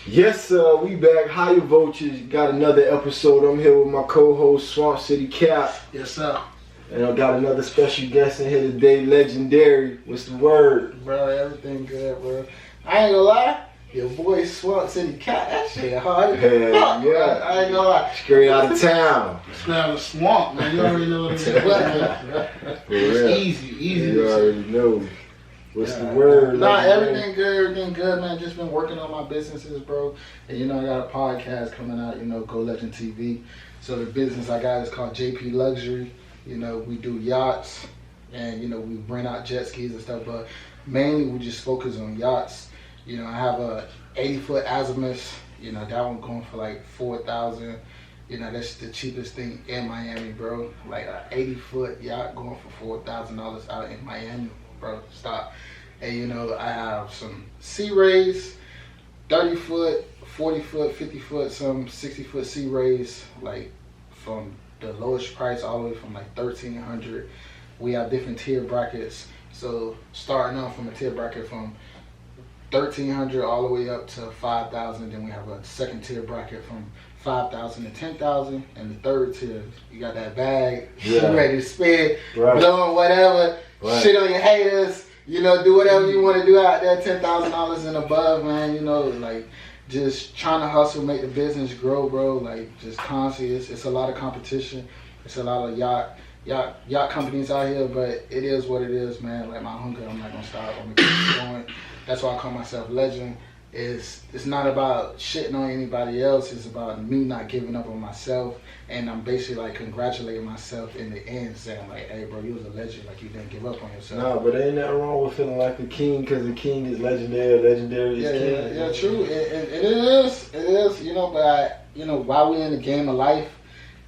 Yes, we back. Higher Voltage got another episode. I'm here with my co-host Swamp City Cap. Yes, sir. And I got another special guest in here today, Legendary. What's the word? Bro, everything good, bro. I ain't gonna lie, your boy Swamp City Cap, that shit hard. Hell yeah. I ain't gonna lie. Straight out of town. Straight out of the swamp, man. You already know what it is. It's easy. You already know. What's the word? Nah, everything good, man. Just been working on my businesses, bro. And I got a podcast coming out, Go Legend TV. So the business I got is called JP Luxury. We do yachts and, we rent out jet skis and stuff, but mainly we just focus on yachts. I have a 80-foot azimuth, that one going for like $4,000. That's the cheapest thing in Miami, bro. Like an 80-foot yacht going for $4,000 out in Miami. Bro, stop. And I have some Sea Rays, 30-foot, 40-foot, 50-foot, some 60-foot Sea Rays, like from the lowest price all the way from like $1,300. We have different tier brackets. So starting off from a tier bracket from $1,300 all the way up to $5,000. Then we have a second tier bracket from $5,000 to $10,000, and the third tier, you got that bag, you ready to spend, blowing whatever, shit on your haters, do whatever you want to do out there, $10,000 and above, man. Like just trying to hustle, make the business grow, bro. Like just constantly, it's a lot of competition, it's a lot of yacht companies out here, but it is what it is, man. Like my hunger, I'm not gonna stop. I'm gonna keep going. That's why I call myself Legend. It's not about shitting on anybody else. It's about me not giving up on myself, and I'm basically like congratulating myself in the end, saying like, "Hey, bro, you was a legend. Like you didn't give up on yourself." No, but ain't nothing wrong with feeling like a king, because the king is legendary. Legendary is king. Yeah, true. It is. But while we're in the game of life,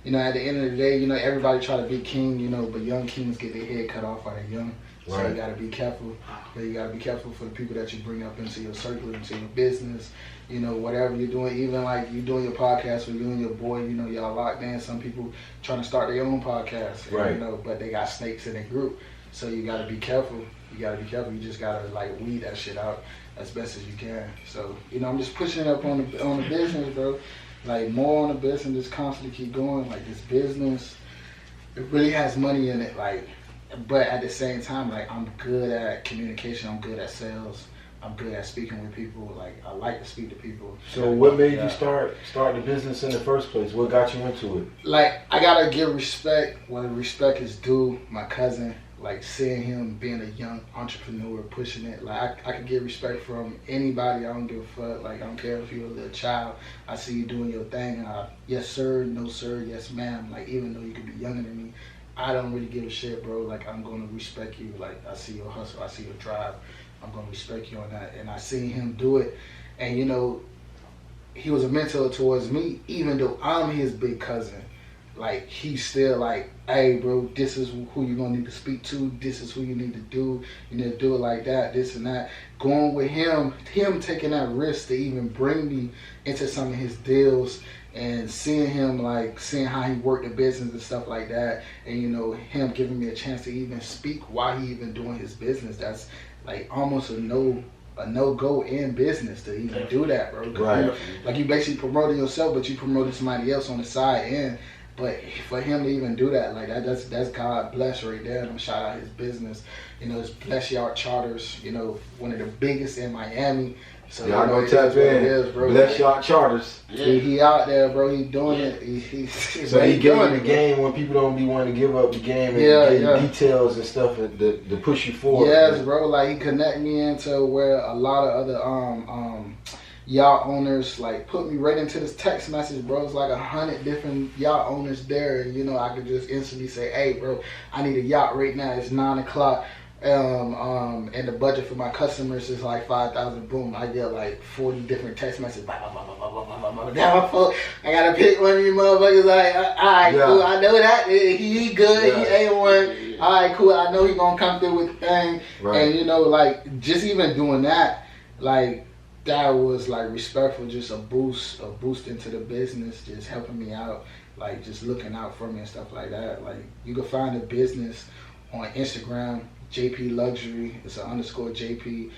at the end of the day, everybody try to be king, but young kings get their head cut off while they're young. So you gotta be careful. You gotta be careful for the people that you bring up into your circle, into your business. Whatever you're doing, even like you doing your podcast with you and your boy. Y'all locked in. Some people trying to start their own podcast, right? But they got snakes in their group. So you gotta be careful. You just gotta like weed that shit out as best as you can. So I'm just pushing it up on the business, bro. Like more on the business, just constantly keep going. Like this business, it really has money in it. Like. But at the same time, like I'm good at communication, I'm good at sales, I'm good at speaking with people. Like I like to speak to people. So what made you start the business in the first place? What got you into it? Like I gotta give respect when respect is due. My cousin, like seeing him being a young entrepreneur, pushing it. Like I could get respect from anybody. I don't give a fuck. Like I don't care if you're a little child. I see you doing your thing, and yes sir, no sir, yes ma'am. Like even though you could be younger than me, I don't really give a shit, bro. Like, I'm going to respect you. Like, I see your hustle. I see your drive. I'm going to respect you on that. And I seen him do it. And, he was a mentor towards me, even though I'm his big cousin. Like, he's still like, hey, bro, this is who you're going to need to speak to. This is who you need to do. You need to do it like that, this and that. Going with him taking that risk to even bring me into some of his deals. And seeing him, like, seeing how he worked the business and stuff like that, and, him giving me a chance to even speak while he even doing his business, that's, like, almost a no-go in business to even do that, bro. Right. Like, you basically promoting yourself, but you promoting somebody else on the side end. But for him to even do that, like, that's God bless right there. And I'm shout out his business. It's Bless Yacht Charters, one of the biggest in Miami. So y'all go tap in. Bless Yacht Charters. Yeah. He out there, bro. He doing it. So he giving the game when people don't be wanting to give up the game and getting details and stuff to push you forward. Yes, bro. Like he connect me into where a lot of other yacht owners like put me right into this text message, bro. It's like 100 different yacht owners there, and I could just instantly say, hey, bro, I need a yacht right now. It's 9 o'clock. And the budget for my customers is like $5,000. Boom, I get like 40 different text messages. Down my phone, I gotta pick one of you motherfuckers. Like, all right, cool. I know that he good. He A1. All right, cool. I know he gonna come through with the thing. Right. And like just even doing that, like that was like respectful. Just a boost into the business, just helping me out, like just looking out for me and stuff like that. Like you can find a business on Instagram. JP Luxury, it's an _JP_Luxury,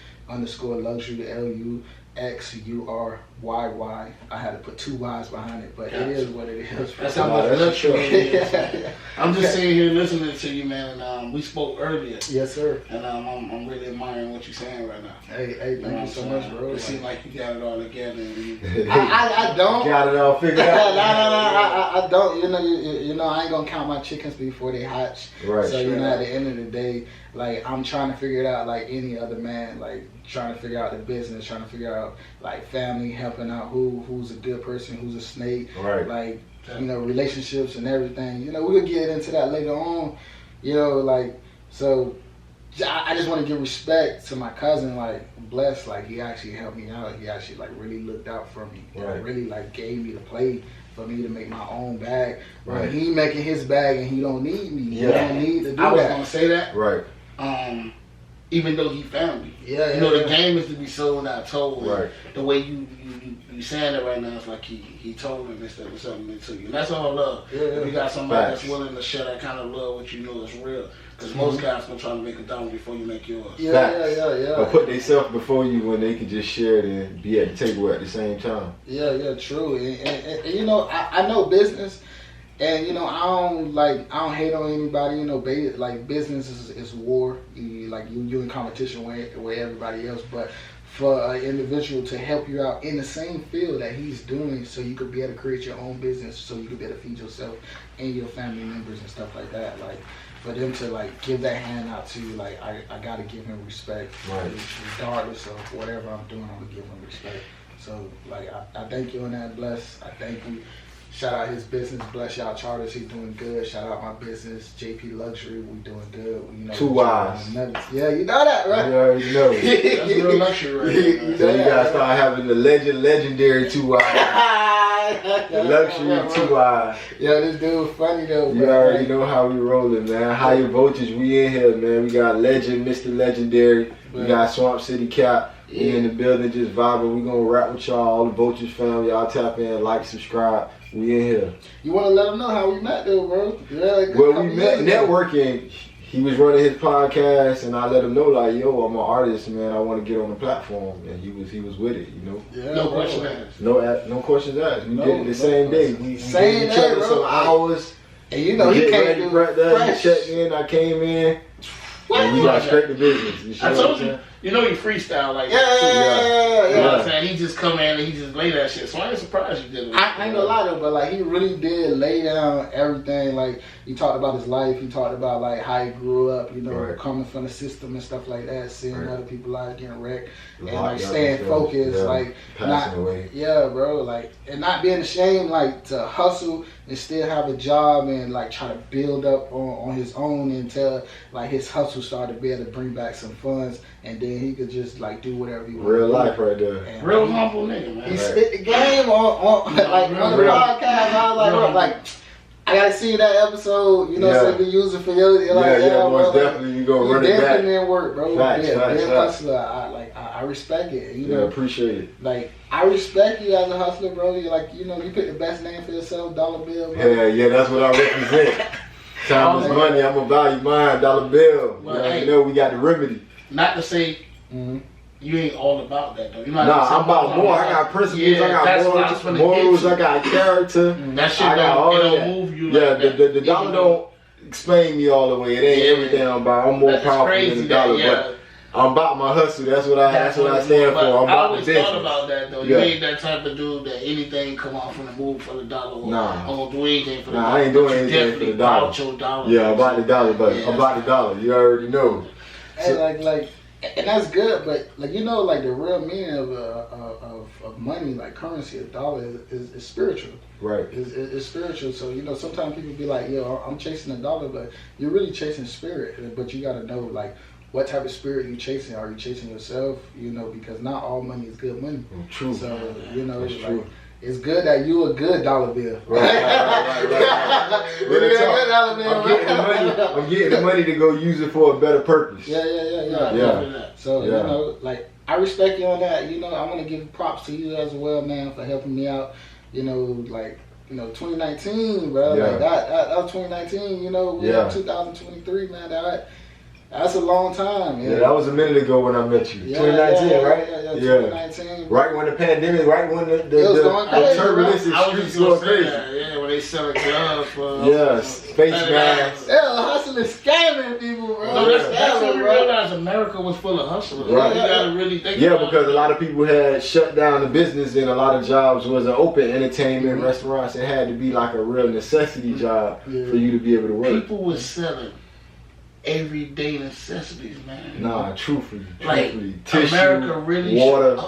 LUXUR why. I had to put 2 Y's behind it, but it is what it is. That's how much luxury. I'm just sitting here listening to you, man. And we spoke earlier. Yes, sir. And I'm really admiring what you're saying right now. Hey, thank you so much, bro. It seems like you got it all together. I don't. Got it all figured out. No, I don't. You know, I ain't gonna count my chickens before they hatch. Right. So you know, at the end of the day, like I'm trying to figure it out like any other man, like trying to figure out the business, trying to figure out like family, helping out who's a good person, who's a snake, right? Like you know, relationships and everything. You know, we'll get into that later on. You know, like so. I just want to give respect to my cousin, like blessed, like he actually helped me out. He actually like really looked out for me. Right. And really like gave me the plate for me to make my own bag. Right. He making his bag and he don't need me. Yeah. He don't need to do I was that. gonna say that. Right. Even though he found me. Yeah. You know, the game is to be sold, not told. Right. The way you saying it right now, it's like he told him instead of something into you. And that's all love. Yeah. If you got somebody Facts. that's willing to share that kind of love, what you know is real. Because most guys gonna try to make $1 before you make yours. Yeah. Or put themselves before you when they can just share it and be at the table at the same time. Yeah, true. And you know, I know business, and you know, I don't hate on anybody. You know, like business is war. You in competition with everybody else, but for an individual to help you out in the same field that he's doing, so you could be able to create your own business, so you could be able to feed yourself and your family members and stuff like that, like. For them to like give that hand out to you, like I gotta give him respect, right? Regardless of whatever I'm doing, I'm gonna give him respect. So like I thank you on that, bless. I thank you. Shout out his business, bless y'all charters. He's doing good. Shout out my business, JP Luxury. We doing good. You know, 2 Y's. Yeah, you know that, right? You already know. That's real luxury, right? You so you gotta start having the legendary 2 Y's. The luxury 2 Y's. Yo, this dude funny though. You already know how we rolling, man. Higher voltage, we in here, man. We got Legend, Mr. Legendary. We got Swamp City Cap. We in the building just vibing. We gonna rap with y'all, all the Voltage family. Y'all tap in, like, subscribe. We in here. You wanna let them know how we met though, bro? Yeah, well, we met networking. He was running his podcast, and I let him know, like, yo, I'm an artist, man. I want to get on the platform, and he was with it, you know. Yeah, no questions asked. No questions asked. We did it the same day. We same gave each day, other some hours. And you know, he came through right there. fresh. He checked in. I came in. And we got straight to business. I told you. You know he freestyle like that. Yeah. You know what I'm saying? He just come in and he just lay that shit. So I ain't surprised you did it. I ain't gonna lie though, but like he really did lay down everything. Like he talked about his life. He talked about like how he grew up. You know, coming from the system and stuff like that. Seeing other people out getting wrecked and like staying focused. Like passing away. Yeah, bro. Like and not being ashamed like to hustle and still have a job and like try to build up on his own until like his hustle started to be able to bring back some funds. And then he could just like do whatever he wanted. Real life right there. And real humble nigga, man. He spit the game on like on the podcast. I was like, I gotta see that episode, you know, so you can use it for your like, most definitely you go run it back. Definitely didn't work, bro. Facts. Hustler. I respect it. You know, appreciate it. Like I respect you as a hustler, bro. You're like, you know, you pick the best name for yourself, $1 bill, bro. Yeah, that's what I represent. Time is money. I'm gonna value mine, $1 bill. Well, you know, we got the remedy. Not to say you ain't all about that though. I'm about more. I got principles. I got morals. I got character. That shit don't move you. The dollar don't explain me all the way. It ain't everything I'm about. I'm more powerful than the dollar, but I'm about my hustle. That's what I stand for. I'm about I always the business. thought about that though. You ain't that type of dude that anything come off from the move for the dollar. Nah. I'm gonna do anything for the dollar. I ain't doing anything for the dollar. About your dollar. Yeah, I'm about the dollar, but I'm about the dollar. You already know. And like, and that's good, but like you know, like the real meaning of money, like currency, a dollar is spiritual. Right. It's spiritual. So you know, sometimes people be like, yo, I'm chasing a dollar, but you're really chasing spirit. But you gotta know like what type of spirit you chasing. Are you chasing yourself? You know, because not all money is good money. True. So you know, that's true. It's good that you a good $1 bill. Right. I'm getting the money to go use it for a better purpose. Yeah. So, you know, like, I respect you on that. You know, I want to give props to you as well, man, for helping me out. You know, like, 2019, bro. Yeah. Like, that was 2019, you know. We're in 2023, man. That's a long time. Yeah, that was a minute ago when I met you. 2019, right? Yeah, 2019. Right when the pandemic, right when the turbulence in streets going crazy. Yeah, when they selling drugs for face masks. Yeah, hustling, scamming people, bro. No, that's when we realized America was full of hustlers. Right. You gotta really think about because a lot of people had shut down the business and a lot of jobs wasn't open. Entertainment, restaurants, it had to be like a real necessity job for you to be able to work. People was selling everyday necessities, man. Nah, truthfully. Tissue, America really water,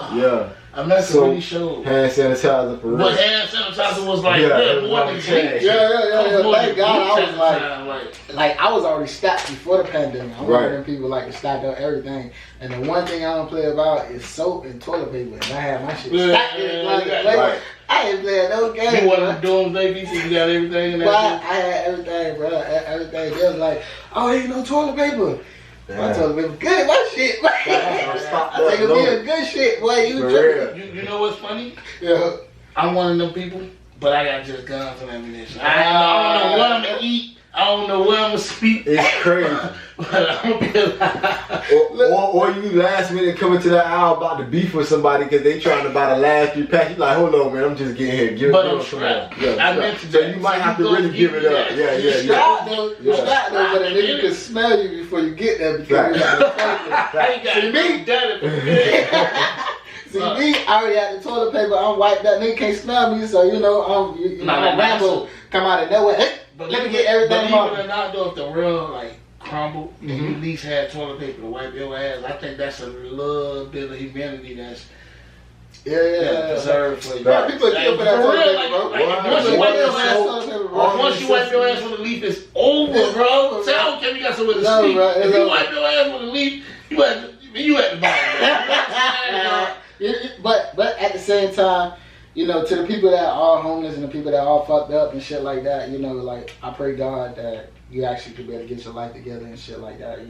America really showed. Hand sanitizer for real. But hand sanitizer was like, more than change. Yeah. Thank God I was I was already stacked before the pandemic. I'm one of them people like to stack up everything. And the one thing I don't play about is soap and toilet paper. And I have my shit stacked. I ain't playing no games. You wasn't doing baby, so you got everything in there. I had everything, bro. Everything. They was like, oh, ain't no toilet paper. My toilet paper good. My shit, man. I think it'll be a good shit, boy. You tripping. You know what's funny? Yeah. I'm one of them people, but I got just guns and ammunition. I don't know what I'm gonna eat. I don't know where I'm gonna speak. It's crazy. But I'm gonna be like, or you last minute coming to that aisle about to beef with somebody because they trying to buy the last 3 packs. You like, hold on, man, I'm just getting here. Give but it I'm strapped. I mentioned so you might have to really give it up. You strapped though, but a nigga can smell you before you get there because you got See me, I already had the toilet paper. I'm wiped out. Nigga can't smell me, so I'm Rambo. Come out of nowhere. Hey, let me get everything off. Believe it or not, though, if the real crumbled, and you at least had toilet paper to wipe your ass, I think that's a little bit of humanity that's deserved for you. Bro, people kill for that toilet paper, bro. Once you wipe your ass with a leaf, it's over, bro. Tell Kim you got somewhere to sleep. If you wipe your ass with a leaf, you at the bottom. But at the same time, to the people that are homeless and the people that are fucked up and shit like that, I pray God that you actually could be able to get your life together and shit like that,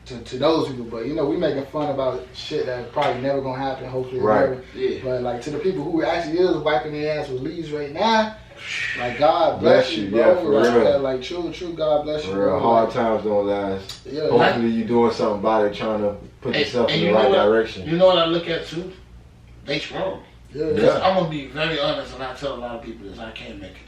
to those people. But, we making fun about shit that probably never gonna happen, hopefully never. Yeah. But, to the people who actually is wiping their ass with leaves right now, God bless you, bro. Yeah, for real. True, God bless you. For real, hard times don't last. Yeah. Hopefully you doing something about it, trying to put yourself in the right direction. You know what I look at too? They strong. Yeah. I'm gonna be very honest, and I tell a lot of people this: I can't make a day.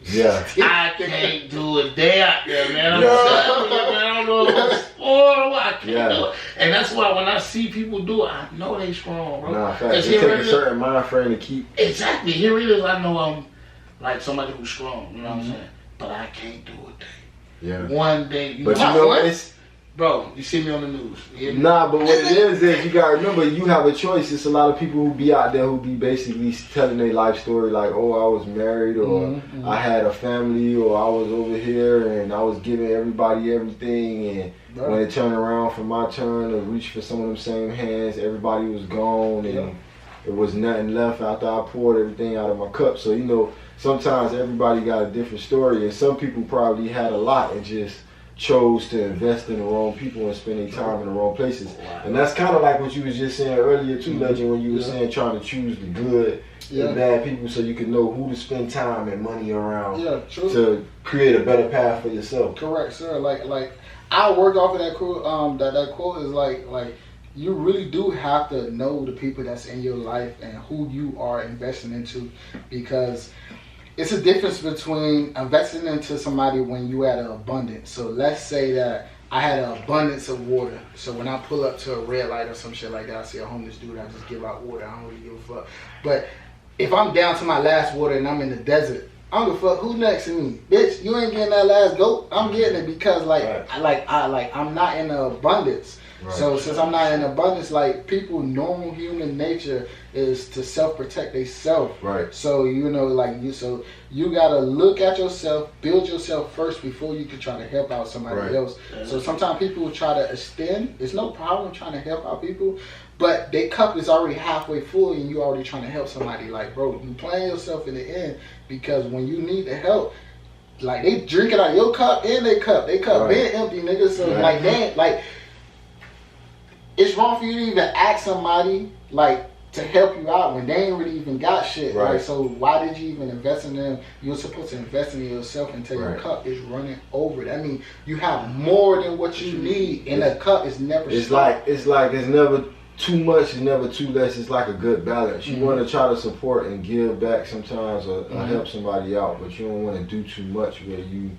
Yeah. I can't do a day out there, man. I'm telling you, man. I don't know if it's sport or what. I can't do it. And that's why when I see people do it, I know they strong, bro. Nah, fact. It takes a certain mind frame to keep. Exactly. Here it is. I know I'm like somebody who's strong. You know what I'm saying? But I can't do a day. Yeah. One day. But it's. Bro, you see me on the news. Nah, but what it is you gotta remember, you have a choice. It's a lot of people who be out there who be basically telling their life story like, oh, I was married, or I had a family, or I was over here and I was giving everybody everything, and when it turned around for my turn to reach for some of them same hands, everybody was gone and it was nothing left after I poured everything out of my cup. So, sometimes everybody got a different story, and some people probably had a lot and just chose to invest in the wrong people and spend their time in the wrong places. And that's kind of like what you was just saying earlier too, Legend, when you were saying trying to choose the good and bad people so you can know who to spend time and money around to create a better path for yourself. Correct, sir. Like I worked off of that quote. That quote is like you really do have to know the people that's in your life and who you are investing into, because it's a difference between investing into somebody when you at an abundance. So let's say that I had an abundance of water. So when I pull up to a red light or some shit like that, I see a homeless dude, I just give out water. I don't really give a fuck. But if I'm down to my last water and I'm in the desert, I don't give a fuck who next to me. Bitch, you ain't getting that last goat. I'm getting it because I'm not in the abundance. Right. So since I'm not in abundance, people, normal human nature is to self-protect themselves. Right. So so you gotta look at yourself, build yourself first before you can try to help out somebody else. So sometimes people will try to extend. It's no problem trying to help out people, but their cup is already halfway full and you already trying to help somebody. Like, bro, you playing yourself in the end, because when you need the help, they drink it out of your cup and their cup. They cup been empty, nigga. So it's wrong for you to even ask somebody to help you out when they ain't really even got shit. Right. Like, so why did you even invest in them? You're supposed to invest in yourself until your cup is running over. That means you have more than what you need, and a cup is never. It's like it's never too much, it's never too less. It's like a good balance. You want to try to support and give back sometimes, or help somebody out, but you don't want to do too much where you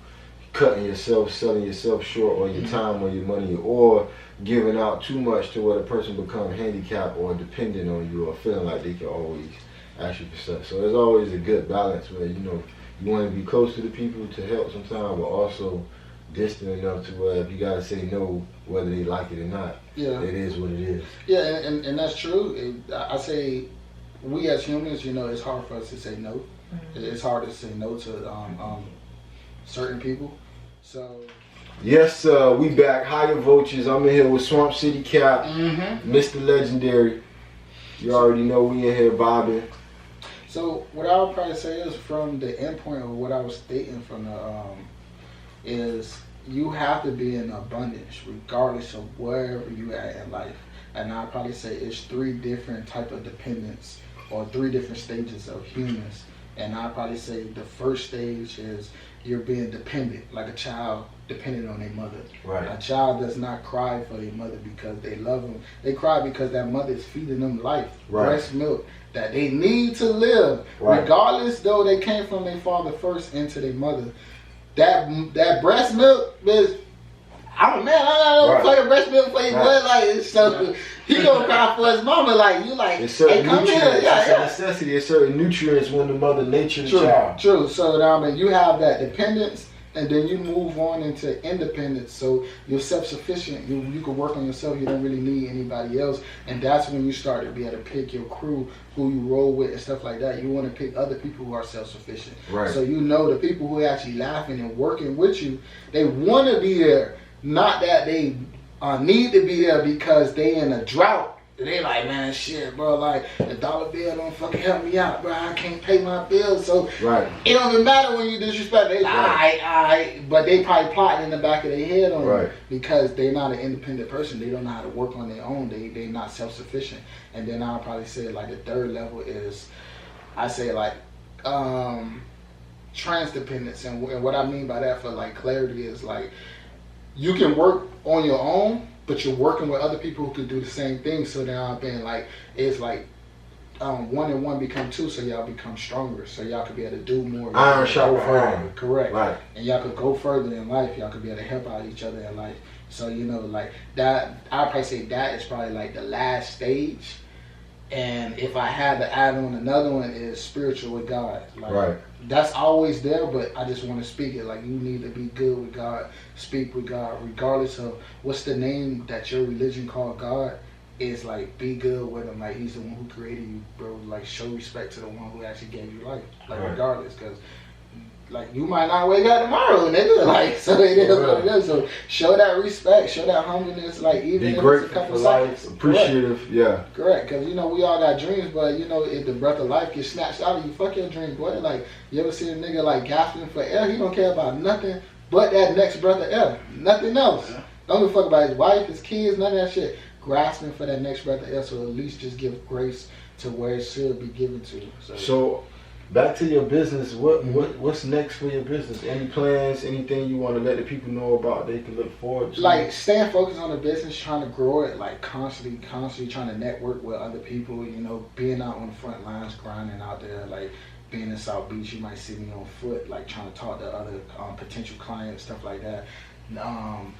cutting yourself, selling yourself short, or your time, or your money, or giving out too much to where the person become handicapped or dependent on you, or feeling like they can always ask you for stuff. So there's always a good balance where you want to be close to the people to help sometimes, but also distant enough to where if you gotta say no, whether they like it or not, it is what it is. Yeah, and that's true. I say we as humans, it's hard for us to say no. It's hard to say no to certain people. So. Yes, we back. Higher Voltages. I'm in here with Swamp City Cap, Mr. Legendary. You already know we in here vibing. So what I would probably say is from the endpoint of what I was stating from the is you have to be in abundance regardless of wherever you at in life. And I'd probably say it's 3 different type of dependence or 3 different stages of humans. And I'd probably say the first stage is you're being dependent, like a child dependent on their mother. Right. A child does not cry for their mother because they love them. They cry because that mother is feeding them life, breast milk that they need to live, regardless though they came from their father first into their mother. That breast milk is, I'm a man, I don't play breast milk for your blood, like, so he gonna cry for his mama, like, you like, it's certain hey, come nutrients, here. it's a necessity, it's certain nutrients when the mother nature the child. True, so you have that dependence, and then you move on into independence, so you're self-sufficient, you can work on yourself, you don't really need anybody else, and that's when you start to be able to pick your crew, who you roll with and stuff like that. You want to pick other people who are self-sufficient. Right. So the people who are actually laughing and working with you, they want to be there, not that they need to be there because they in a drought. They like, man, shit, bro, like, the dollar bill don't fucking help me out, bro. I can't pay my bills, so it don't even matter when you disrespect. They like, all right, but they probably plotting in the back of their head on you because they're not an independent person. They don't know how to work on their own. They not self-sufficient. And then I'll probably say, like, the third level is, I say, like, transdependence. And what I mean by that for, like, clarity is, like, you can work on your own, but you're working with other people who could do the same thing. So now I've been like, it's like 1 and 1 become 2, so y'all become stronger. So y'all could be able to do more. Iron sharpens iron. Correct. Right. And y'all could go further in life. Y'all could be able to help out each other in life. So like that, I'd probably say that is probably like the last stage. And if I had to add on another one, is spiritual with God. Like, that's always there, but I just want to speak it. Like, you need to be good with God, speak with God, regardless of what's the name that your religion called God. Is like, be good with him. Like, he's the one who created you, bro. Like, show respect to the one who actually gave you life. Like, regardless, because like, you might not wake up tomorrow, nigga. Like, so it is what it is. So show that respect, show that humbleness. Like, even be if grateful it's a couple for life, seconds. appreciative. Correct, because we all got dreams, but if the breath of life gets snatched out of you, fuck your dream, boy. Like, you ever see a nigga like gasping for air? He don't care about nothing but that next breath of air, nothing else. Don't give a fuck about his wife, his kids, none of that shit. Grasping for that next breath of air, so at least just give grace to where it should be given to. So back to your business. What's next for your business? Any plans? Anything you want to let the people know about? They can look forward to. Like, staying focused on the business, trying to grow it. Like, constantly trying to network with other people. Being out on the front lines, grinding out there. Like, being in South Beach, you might see me on foot, like trying to talk to other potential clients, stuff like that.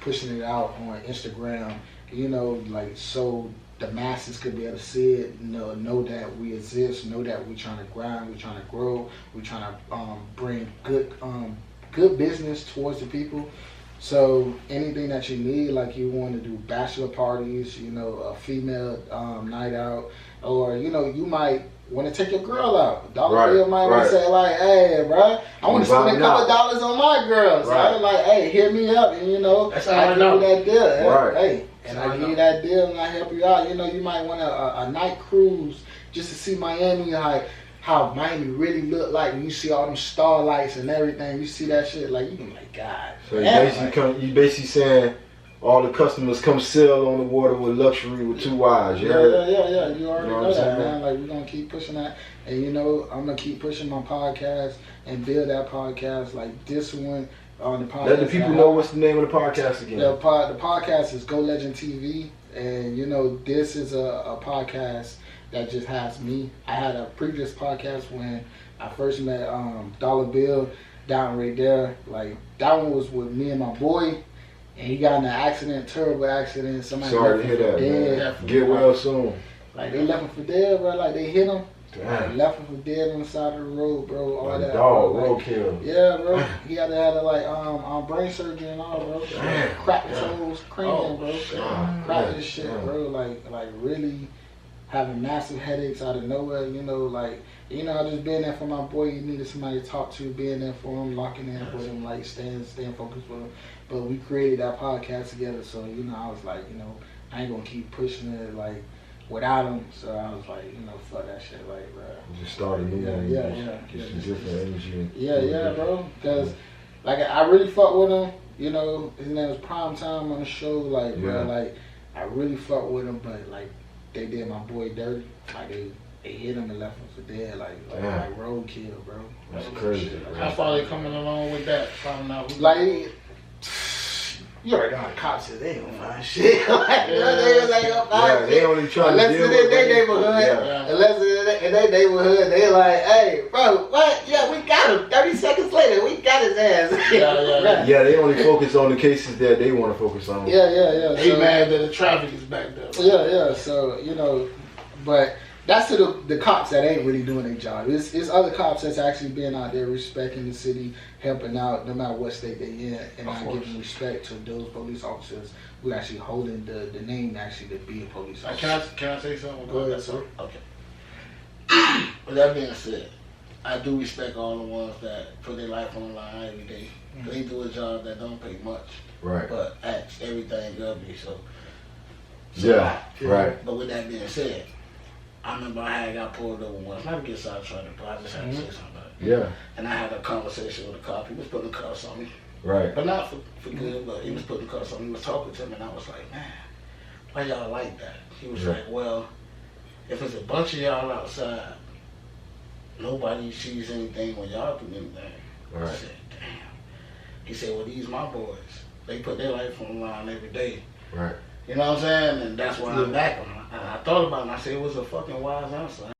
Pushing it out on Instagram. Like, so the masses could be able to see it, know that we exist, know that we're trying to grind, we're trying to grow, we're trying to bring good business towards the people. So anything that you need, like you want to do bachelor parties, a female night out, or you might want to take your girl out. Dollar Bill might want to say like, hey, bro, I want to spend a couple dollars on my girl. So I was like, hey, hit me up, and that's I give you that deal. Hey. And I give you that deal and I help you out. You might want a night cruise just to see Miami, like how Miami really look like when you see all them starlights and everything. You see that shit, like, you can be like, God. So you basically saying all the customers come sail on the water with luxury with 2 Y's. You heard? Yeah. You already know that, man. Like, we're going to keep pushing that. And, you know, I'm going to keep pushing my podcast and build that podcast like this one on the podcast. Let the people know what's the name of the podcast again. The podcast is Go Legend TV. And, you know, this is a podcast that just has me. I had a previous podcast when I first met Dollar Bill down right there. Like, that one was with me and my boy. And he got in an accident, terrible accident. Somebody Sorry to hear that, dead. man. Get well soon. Like, they left him for dead, bro. Like, they hit him. Damn. Left him for dead on the side of the road, bro. All Like that. dog, bro. like, roadkill. Yeah, bro. He had to have like brain surgery and all, bro. Damn. Cracked his whole cranium, bro. Damn. Cracked his shit, bro. Like really having massive headaches out of nowhere. You know, like, you know, I just been there for my boy. You needed somebody to talk to, being there for him, locking in with him, like staying focused with him. But we created that podcast together, so you know, I was like, you know, I ain't gonna keep pushing it like without him. So I was like, you know, fuck that shit, like, bro. Just start a new one. Yeah. Get some different energy. Yeah, bro. Because like I really fuck with him. You know, his name was Prime Time on the show. Like, bro, like I really fuck with him, but like they did my boy dirty. Like they hit him and left him for dead. Like roadkill, bro. That's crazy. How far they coming along with that? Finding out who like. You already know how the cops said they ain't gonna find shit. Like, you know, they was like, yeah, they only trying to deal with it in their neighborhood. Unless it's in their neighborhood, they like, hey, bro, what? Yeah, we got him. 30 seconds later, we got his ass. Yeah, they only focus on the cases that they want to focus on. Yeah. They mad that the traffic is back there. Yeah. So, you know, but that's to the cops that ain't really doing their job. It's other cops that's actually being out there respecting the city, helping out no matter what state they in, and not giving respect to those police officers who actually holding the name actually to be a police officer. Can I say something? Go ahead, sir. Okay. With that being said, I do respect all the ones that put their life on the line every day. They do a job that don't pay much, Right. but acts everything ugly. So Yeah. Right. But with that being said, I remember I had got pulled over once. Not to get sidetracked, but I just had to say something about it. Yeah. And I had a conversation with a cop. He was putting the cuffs on me. Right. But not for good, but he was putting the cuffs on me. He was talking to me, and I was like, man, why y'all like that? He was like, well, if it's a bunch of y'all outside, nobody sees anything when y'all do anything. Right. I said, damn. He said, well, these my boys. They put their life on the line every day. Right. You know what I'm saying? And that's why I'm back on. I thought about it, and I said, it was a fucking wise answer.